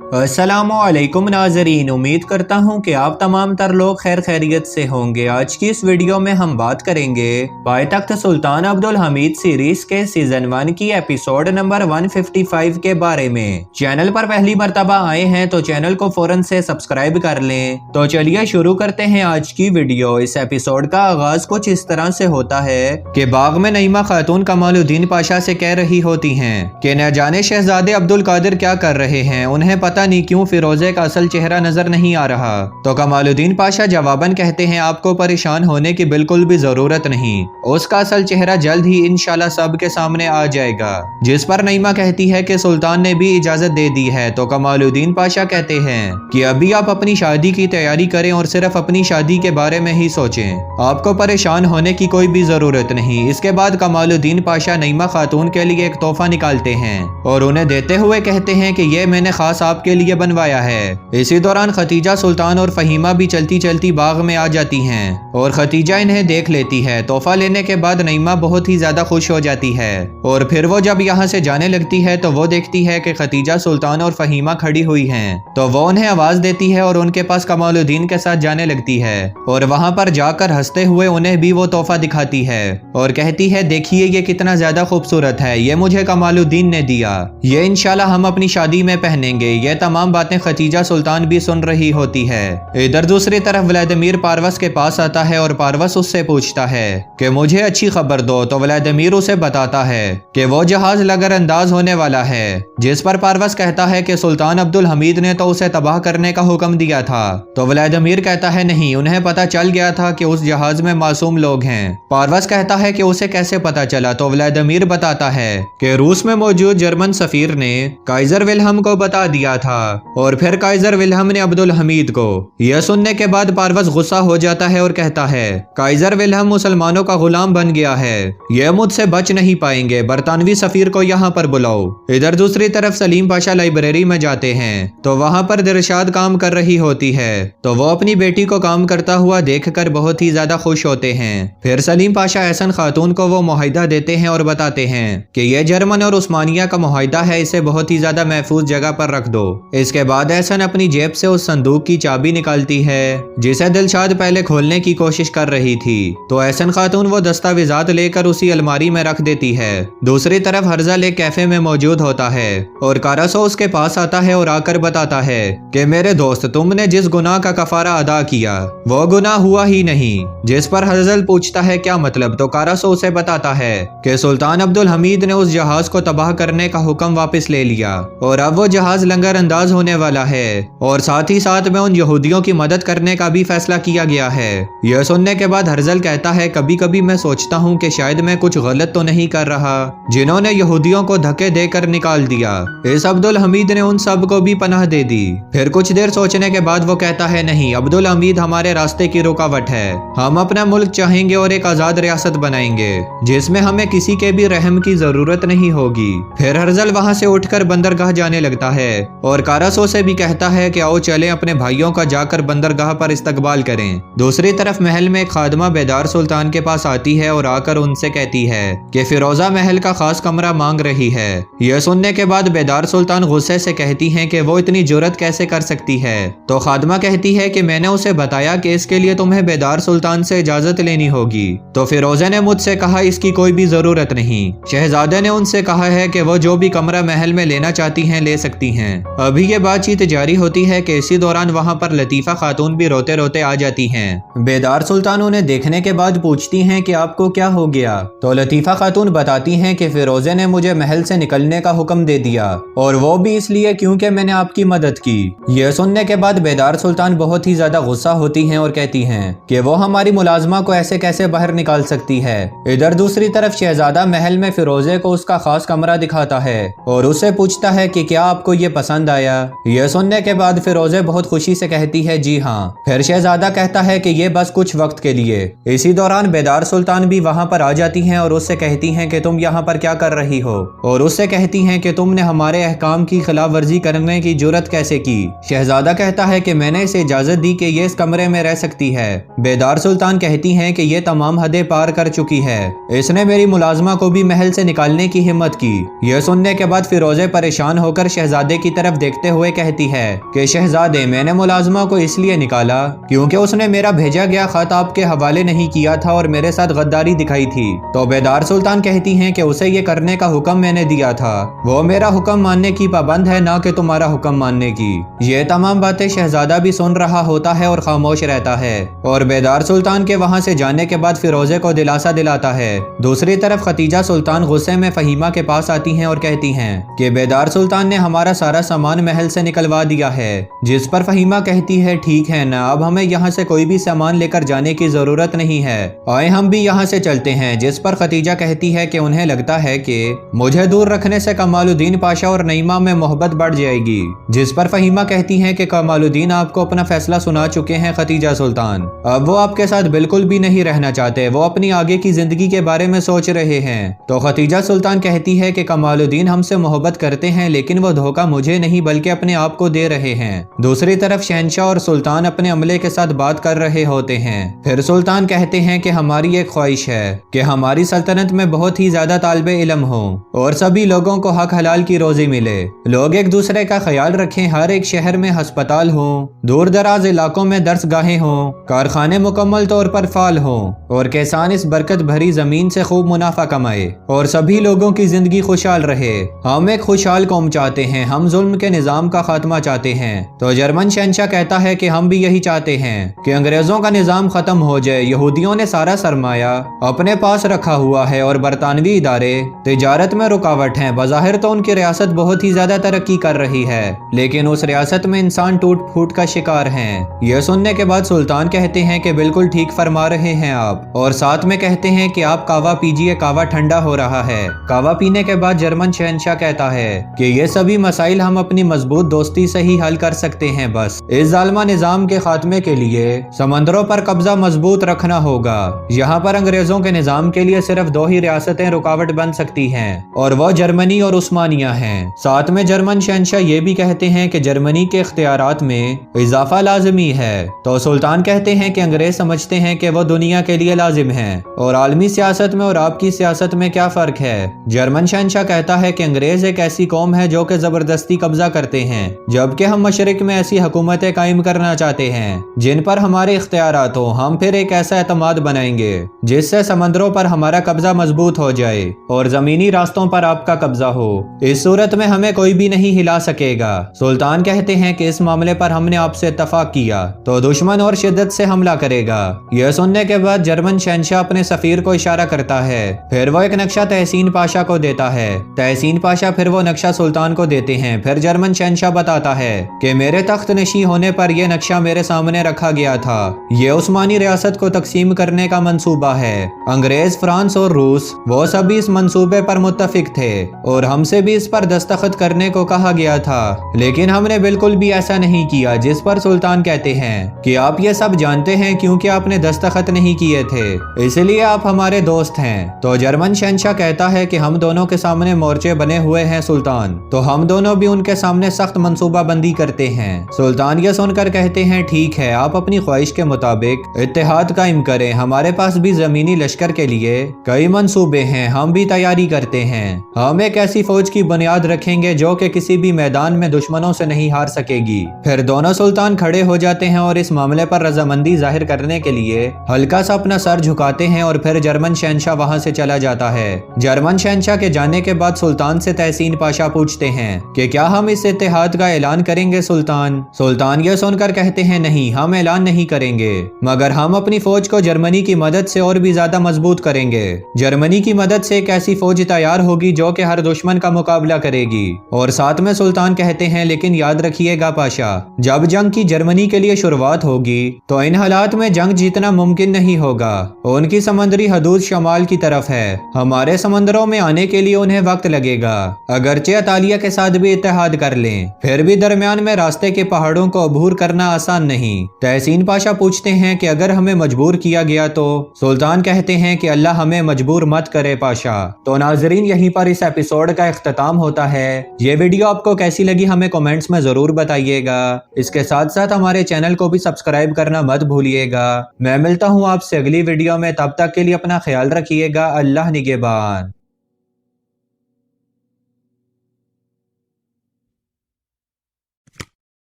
अस्सलामुअलैकुम नाज़रीन, उम्मीद करता हूँ कि आप तमाम तर लोग खैर खैरियत से होंगे। आज की इस वीडियो में हम बात करेंगे पायतख्त सुल्तान अब्दुल हमीद सीरीज के सीजन 1 की एपिसोड नंबर 155 के बारे में। चैनल पर पहली मर्तबा आए हैं तो चैनल को फौरन से सब्सक्राइब कर लें। तो चलिए शुरू करते हैं आज की वीडियो। इस एपिसोड का आगाज कुछ इस तरह से होता है कि बाग में नईमा खातून कमालुद्दीन पाशा से कह रही होती हैं कि न जाने शहजादे अब्दुल कादिर क्या कर रहे हैं, उन्हें पता नहीं क्यों फिरोजे का असल चेहरा नजर नहीं आ रहा। तो कमालुद्दीन पाशा जवाबन कहते हैं आपको परेशान होने की बिल्कुल भी जरूरत नहीं, उसका असल चेहरा जल्द ही इंशाल्लाह सबके सामने आ जाएगा। जिस पर नईमा कहती है कि सुल्तान ने भी इजाजत दे दी है। तो कमालुद्दीन पाशा कहते हैं कि अभी आप अपनी शादी की तैयारी करें और सिर्फ अपनी शादी के बारे में ही सोचें, आपको परेशान होने की कोई भी जरूरत नहीं। इसके बाद कमालुद्दीन पाशा नईमा खातून के लिए एक तोहफा निकालते हैं और उन्हें देते हुए कहते हैं कि यह मैंने खास आपके लिए बनवाया है। इसी दौरान खतीजा, सुल्तान और फहीमा भी चलती चलती बाग में आ जाती हैं और खतीजा इन्हें देख लेती है। तोहफा लेने के बाद नईमा बहुत ही ज्यादा खुश हो जाती है और फिर वो जब यहाँ से जाने लगती है तो वो देखती है कि खतीजा, सुल्तान और फहीमा खड़ी हुई हैं। तो वो उन्हें आवाज देती है और उनके पास कमालुद्दीन के साथ जाने लगती है और वहां पर जाकर हंसते हुए उन्हें भी वो तोहफा दिखाती है और कहती है देखिए ये कितना ज्यादा खूबसूरत है, ये मुझे कमालुद्दीन ने दिया, ये इंशाल्लाह हम अपनी शादी में पहनेंगे। ये तमाम बातें खतीजा, सुल्तान भी सुन रही होती है। इधर दूसरी तरफ व्लादिमीर पारवस के पास आता है और पारवस उससे पूछता है कि मुझे अच्छी खबर दो। तो व्लादिमीर उसे बताता है कि वो जहाज लगर अंदाज होने वाला है। जिस पर पारवस कहता है कि सुल्तान अब्दुल हमीद ने तो उसे तबाह करने का हुक्म दिया था। तो व्लादिमीर कहता है नहीं, उन्हें पता चल गया था कि उस जहाज में मासूम लोग हैं। पारवस कहता है कि उसे कैसे पता चला। तो व्लादिमीर बताता है कि रूस में मौजूद जर्मन सफीर ने काइजर विल्हम को बता दिया था और फिर काइजर विल्हम ने अब्दुल हमीद को। यह सुनने के बाद पारवस गुस्सा हो जाता है और कहता है काइजर विल्हम मुसलमानों का गुलाम बन गया है, यह मुझसे बच नहीं पाएंगे, बरतानवी सफीर को यहाँ पर बुलाओ। इधर दूसरी तरफ सलीम पाशा लाइब्रेरी में जाते हैं तो वहाँ पर दिलशाद काम कर रही होती है। तो वो अपनी बेटी को काम करता हुआ देखकर बहुत ही ज्यादा खुश होते हैं। फिर सलीम पाशा एहसन खातून को वो मुआहिदा देते हैं और बताते हैं कि यह जर्मन और उस्मानिया का मुआहिदा है, इसे बहुत ही ज्यादा महफूज जगह पर रख दो। इसके बाद एहसन अपनी जेब से उस संदूक की चाबी निकालती है जिसे दिलशाद पहले खोलने की कोशिश कर रही थी। तो एहसन खातून वो दस्तावेजात लेकर उसी अलमारी में रख देती है। दूसरी तरफ हर्जल एक कैफे में मौजूद होता है और कारासो उसके पास आता है और आकर बताता है कि मेरे दोस्त, तुमने जिस गुनाह का कफारा अदा किया वो गुनाह हुआ ही नहीं। जिस पर हर्जल पूछता है क्या मतलब। तो कारासो उसे बताता है कि सुल्तान अब्दुल हमीद ने उस जहाज को तबाह करने का हुक्म वापस ले लिया और अब वो जहाज लंगर अंदाज होने वाला है और साथ ही साथ में उन यहूदियों की मदद करने का भी फैसला किया गया है। यह सुनने के बाद हर्जल कहता है कभी कभी मैं सोचता हूँ कि शायद मैं कुछ गलत तो नहीं कर रहा जिन्होंने यहूदियों को धक्के देकर निकाल दिया। इस अब्दुल हमीद ने उन सब को भी पनाह दे दी। फिर कुछ देर सोचने के बाद वो कहता है नहीं, अब्दुल हमीद हमारे रास्ते की रुकावट है, हम अपना मुल्क चाहेंगे और एक आजाद रियासत बनाएंगे जिसमें हमें किसी के भी रहम की जरूरत नहीं होगी। फिर हर्जल वहाँ से उठकर बंदरगाह जाने लगता है और कारासो से भी कहता है कि आओ चलें अपने भाइयों का जाकर बंदरगाह पर इस्तकबाल करें। दूसरी तरफ महल में एक खादमा बेदार सुल्तान के पास आती है और आकर उनसे कहती है कि फिरोजा महल का खास कमरा मांग रही है। यह सुनने के बाद बेदार सुल्तान गुस्से से कहती हैं कि वो इतनी जुर्रत कैसे कर सकती है। तो खादमा कहती है कि मैंने उसे बताया कि इसके लिए तुम्हें बेदार सुल्तान से इजाजत लेनी होगी। तो फिरोजा ने मुझसे कहा इसकी कोई भी जरूरत नहीं। शहजादे ने उनसे कहा है कि वो जो भी कमरा महल में लेना चाहती हैं ले सकती हैं। अभी ये बातचीत जारी होती है कि इसी दौरान वहाँ पर लतीफा खातून भी रोते रोते आ जाती हैं। बेदार सुल्तान उन्हें देखने के बाद पूछती हैं कि आपको क्या हो गया। तो लतीफा खातून बताती हैं कि फिरोजे ने मुझे महल से निकलने का हुक्म दे दिया और वो भी इसलिए क्योंकि मैंने आपकी मदद की। यह सुनने के बाद बेदार सुल्तान बहुत ही ज्यादा गुस्सा होती हैं और कहती हैं कि वो हमारी मुलाजमा को ऐसे कैसे बाहर निकाल सकती है। इधर दूसरी तरफ शहजादा महल में फिरोजे को उसका खास कमरा दिखाता है और उससे पूछता है कि क्या आपको ये पसंद आया। यह सुनने के बाद फिरोजे बहुत खुशी से कहती है जी हाँ। फिर शहजादा कहता है कि ये बस कुछ वक्त के लिए। इसी दौरान बेदार सुल्तान भी वहाँ पर आ जाती हैं और उससे कहती हैं कि तुम यहाँ पर क्या कर रही हो और उससे कहती हैं कि तुमने हमारे अहकाम की खिलाफ वर्जी करने की जुर्रत कैसे की। शहजादा कहता है कि मैंने इसे इजाजत दी कि ये इस कमरे में रह सकती है। बेदार सुल्तान कहती हैं कि ये तमाम हदें पार कर चुकी है, इसने मेरी मुलाजमा को भी महल से निकालने की हिम्मत की। यह सुनने के बाद फिरोजे परेशान होकर शहजादे की तरफ देखते हुए कहती है कि शहजादे, मैंने मुलाजमा को इसलिए निकाला क्योंकि उसने मेरा भेजा गया खत आपके हवाले नहीं किया था और मेरे साथ गद्दारी दिखाई थी। तो बेदार सुल्तान कहती हैं कि उसे ये करने का हुक्म मैंने दिया था, वो मेरा हुक्म मानने की पाबंद है, ना कि तुम्हारा हुक्म मानने की। ये तमाम बातें शहजादा भी सुन रहा होता है और खामोश रहता है और बेदार सुल्तान के वहां से जाने के बाद फिरोजे को दिलासा दिलाता है। दूसरी तरफ खतीजा सुल्तान गुस्से में फहीमा के पास आती हैं और कहती हैं कि बेदार सुल्तान ने हमारा सारा सामान महल से निकलवा दिया है। जिस पर फहीमा कहती है, ठीक है ना, अब हमें यहाँ से कोई भी सामान लेकर जाने की जरूरत नहीं है, आए हम भी यहाँ से चलते हैं। जिस पर खतीजा कहती है कि उन्हें लगता है कि मुझे दूर रखने से कमालुद्दीन पाशा और नईमा में मोहब्बत बढ़ जाएगी। जिस पर फहीमा कहती है कि कमालुद्दीन आपको अपना फैसला सुना चुके हैं खतीजा सुल्तान, अब वो आपके साथ बिल्कुल भी नहीं रहना चाहते, वो अपनी आगे की जिंदगी के बारे में सोच रहे हैं। तो खतीजा सुल्तान कहती है कि कमालुद्दीन हमसे मोहब्बत करते हैं, लेकिन वो धोखा मुझे नहीं बल्कि अपने आप को दे रहे हैं। दूसरी तरफ शहंशाह और सुल्तान अपने अमले के साथ बात कर रहे होते हैं। फिर सुल्तान कहते हैं कि हमारी एक ख्वाहिश है कि हमारी सल्तनत में बहुत ही ज्यादा तालिबे इल्म हो और सभी लोगों को हक हलाल की रोजी मिले, लोग एक दूसरे का ख्याल रखें, हर एक शहर में अस्पताल हो, दूर दराज इलाकों में दरसगाहें हों, कारखाने मुकम्मल तौर पर फाल हों और किसान इस बरकत भरी जमीन से खूब मुनाफा कमाए और सभी लोगों की जिंदगी खुशहाल रहे। हम एक खुशहाल कौम चाहते हैं, हम जुल्म के निजाम का खात्मा चाहते हैं। तो जर्मन शहंशाह कहता है कि हम भी यही चाहते हैं कि अंग्रेजों का निजाम खत्म हो जाए। यहूदियों ने सारा सरमाया अपने पास रखा हुआ है और बरतानवी इदारे तिजारत में रुकावट हैं। बज़ाहिर तो उनकी रियासत बहुत ही ज्यादा तरक्की कर रही है, लेकिन उस रियासत में इंसान टूट फूट का शिकार हैं। यह सुनने के बाद सुल्तान कहते हैं कि बिल्कुल ठीक फरमा रहे हैं आप, और साथ में कहते हैं कि आप कावा पीजिए, कावा ठंडा हो रहा है। कावा पीने के बाद जर्मन शहंशाह कहता है कि ये सभी मसाइल हम अपनी मजबूत दोस्ती से ही हल कर सकते हैं। बस इस जालिमा निजाम के खात्मे के लिए समंदरों पर कब्जा मजबूत रखना होगा। यहाँ पर अंग्रेजों के निजाम के लिए सिर्फ दो ही रियासतें रुकावट बन सकती हैं और वो जर्मनी और उस्मानिया हैं। साथ में जर्मन शहंशाह ये भी कहते हैं कि जर्मनी के इख्तियारात में इजाफा लाजमी है। तो सुल्तान कहते हैं कि अंग्रेज समझते हैं कि वो दुनिया के लिए लाजिम है और आलमी सियासत में और आपकी सियासत में क्या फर्क है। जर्मन शहंशाह कहता है कि अंग्रेज एक ऐसी कौम है जो कि जबरदस्ती कब्जा करते हैं, जबकि हम मशरिक में ऐसी हुकूमतें कायम करना चाहते हैं जिन पर हमारे इख्तियारात हो। हम फिर एक ऐसा एतमाद बनाएंगे जिससे समंदरों पर हमारा कब्जा मजबूत हो जाए और जमीनी रास्तों पर आपका कब्जा हो। इस सूरत में हमें कोई भी नहीं हिला सकेगा। सुल्तान कहते हैं कि इस मामले पर हमने आपसे इत्तफाक किया तो दुश्मन और शिद्दत से हमला करेगा। यह सुनने के बाद जर्मन शहंशाह अपने सफीर को इशारा करता है, फिर वो एक नक्शा तहसीन पाशा को देता है। तहसीन पाशा फिर वो नक्शा सुल्तान को देते हैं। फिर जर्मन शहंशाह बताता है कि मेरे तख्त नशी होने पर यह नक्शा मेरे सामने रखा गया था। ये उस्मानी रियासत को तकसीम करने का मंसूबा है। अंग्रेज, फ्रांस और रूस वो सभी इस मंसूबे पर मुत्तफिक थे और हमसे भी इस पर दस्तखत करने को कहा गया था, लेकिन हमने बिल्कुल भी ऐसा नहीं किया। जिस पर सुल्तान कहते हैं कि आप ये सब जानते हैं क्योंकि आपने दस्तखत नहीं किए थे, इसलिए आप हमारे दोस्त हैं। तो जर्मन शहंशाह कहता है कि हम दोनों के सामने मोर्चे बने हुए हैं सुल्तान, तो हम दोनों भी उनके सामने सख्त मंसूबा बंदी करते हैं। सुल्तान ये सुनकर कहते हैं, ठीक है, आप अपनी ख्वाहिश के मुताबिक इत्तेहाद कायम करें। हमारे पास भी जमीनी लश्कर के लिए कई मंसूबे हैं, हम भी तैयारी करते हैं। हम एक ऐसी फौज की बुनियाद रखेंगे जो कि किसी भी मैदान में दुश्मनों से नहीं हार सकेगी। फिर दोनों सुल्तान खड़े हो जाते हैं और इस मामले पर रजामंदी जाहिर करने के लिए हल्का सा अपना सर झुकाते हैं और फिर जर्मन शहंशाह वहां से चला जाता है। जर्मन शहंशाह के जाने के बाद सुल्तान से तहसीन पाशा पूछते हैं कि क्या हम इस इत्तेहाद का ऐलान करेंगे सुल्तान। सुल्तान यह सुनकर कहते हैं, नहीं, हम ऐलान नहीं करेंगे, मगर हम अपनी फौज को जर्मनी की मदद से और भी ज्यादा मजबूत करेंगे। जर्मनी की मदद से एक ऐसी फौज तैयार होगी जो कि हर दुश्मन का मुकाबला करेगी। और साथ में सुल्तान कहते हैं, लेकिन याद रखिएगा पाशा, जब जंग की जर्मनी के लिए शुरुआत होगी तो इन हालात में जंग जीतना मुमकिन नहीं होगा। उनकी समंदरी हदूद शमाल की तरफ है, हमारे समंदरों में आने के लिए उन्हें वक्त लगेगा। अगरचे अतालिया के साथ भी इत्तेहाद कर लें, फिर भी दरमियान में रास्ते के पहाड़ों को अबूर करना आसान नहीं। तहसीन पाशा पूछते हैं कि अगर हमें मजबूर किया गया तो। सुल्तान कहते हैं कि अल्लाह हमें मजबूर मत करे पाशा। तो नाजरीन, यहीं पर इस एपिसोड का इख्तिताम होता है। ये वीडियो आपको कैसी लगी हमें कमेंट्स में जरूर बताइएगा। इसके साथ साथ हमारे चैनल को भी सब्सक्राइब करना मत भूलिएगा। मैं मिलता हूँ आपसे अगली वीडियो में, तब तक के लिए अपना ख्याल रखिएगा। अल्लाह निगहबान।